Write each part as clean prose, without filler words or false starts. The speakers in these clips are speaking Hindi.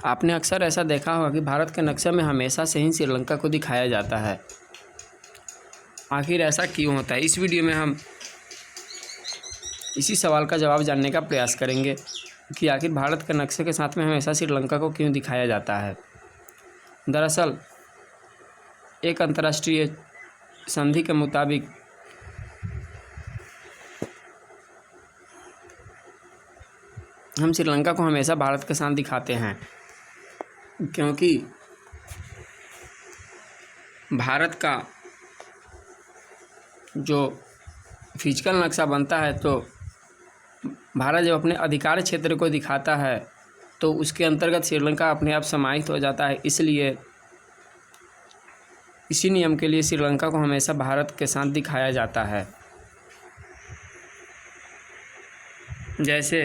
आपने अक्सर ऐसा देखा होगा कि भारत के नक्शे में हमेशा से ही श्रीलंका को दिखाया जाता है। आखिर ऐसा क्यों होता है? इस वीडियो में हम इसी सवाल का जवाब जानने का प्रयास करेंगे कि आखिर भारत के नक्शे के साथ में हमेशा श्रीलंका को क्यों दिखाया जाता है। दरअसल एक अंतर्राष्ट्रीय संधि के मुताबिक हम श्रीलंका को हमेशा भारत के साथ दिखाते हैं, क्योंकि भारत का जो फिजिकल नक्शा बनता है तो भारत जब अपने अधिकार क्षेत्र को दिखाता है तो उसके अंतर्गत श्रीलंका अपने आप समाहित हो जाता है। इसलिए इसी नियम के लिए श्रीलंका को हमेशा भारत के साथ दिखाया जाता है। जैसे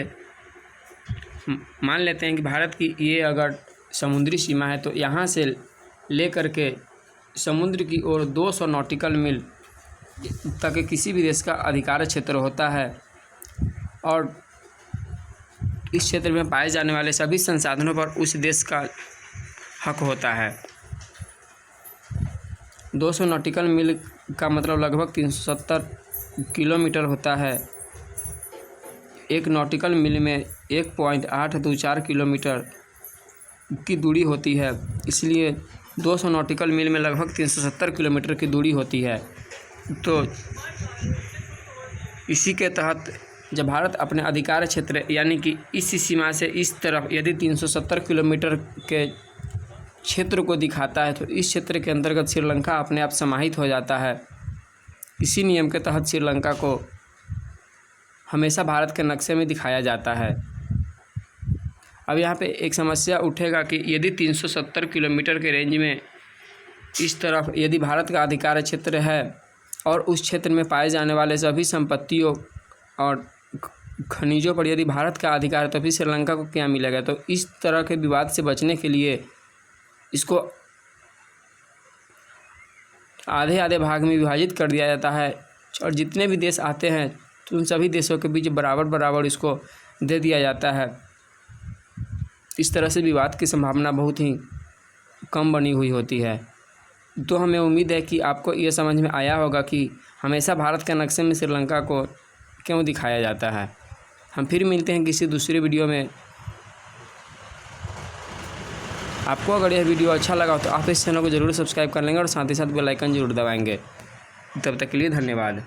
मान लेते हैं कि भारत की ये अगर समुद्री सीमा है तो यहाँ से लेकर के समुद्र की ओर 200 नॉटिकल मील तक किसी भी देश का अधिकार क्षेत्र होता है और इस क्षेत्र में पाए जाने वाले सभी संसाधनों पर उस देश का हक होता है। 200 नॉटिकल मील का मतलब लगभग 370 किलोमीटर होता है। एक नॉटिकल मील में 1.824 किलोमीटर की दूरी होती है, इसलिए 200 नॉटिकल मील में लगभग 370 किलोमीटर की दूरी होती है। तो इसी के तहत जब भारत अपने अधिकार क्षेत्र यानी कि इस सीमा से इस तरफ यदि 370 किलोमीटर के क्षेत्र को दिखाता है तो इस क्षेत्र के अंतर्गत श्रीलंका अपने आप समाहित हो जाता है। इसी नियम के तहत श्रीलंका को हमेशा भारत के नक्शे में दिखाया जाता है। अब यहाँ पे एक समस्या उठेगा कि यदि 370 किलोमीटर के रेंज में इस तरफ यदि भारत का अधिकार क्षेत्र है और उस क्षेत्र में पाए जाने वाले सभी संपत्तियों और खनिजों पर यदि भारत का अधिकार है तो फिर श्रीलंका को क्या मिलेगा? तो इस तरह के विवाद से बचने के लिए इसको आधे आधे भाग में विभाजित कर दिया जाता है और जितने भी देश आते हैं तो उन सभी देशों के बीच बराबर बराबर इसको दे दिया जाता है। इस तरह से विवाद की संभावना बहुत ही कम बनी हुई होती है। तो हमें उम्मीद है कि आपको ये समझ में आया होगा कि हमेशा भारत के नक्शे में श्रीलंका को क्यों दिखाया जाता है। हम फिर मिलते हैं किसी दूसरे वीडियो में। आपको अगर यह वीडियो अच्छा लगा तो आप इस चैनल को ज़रूर सब्सक्राइब कर लेंगे और साथ ही साथ बेल आइकन जरूर दबाएंगे। तब तक के लिए धन्यवाद।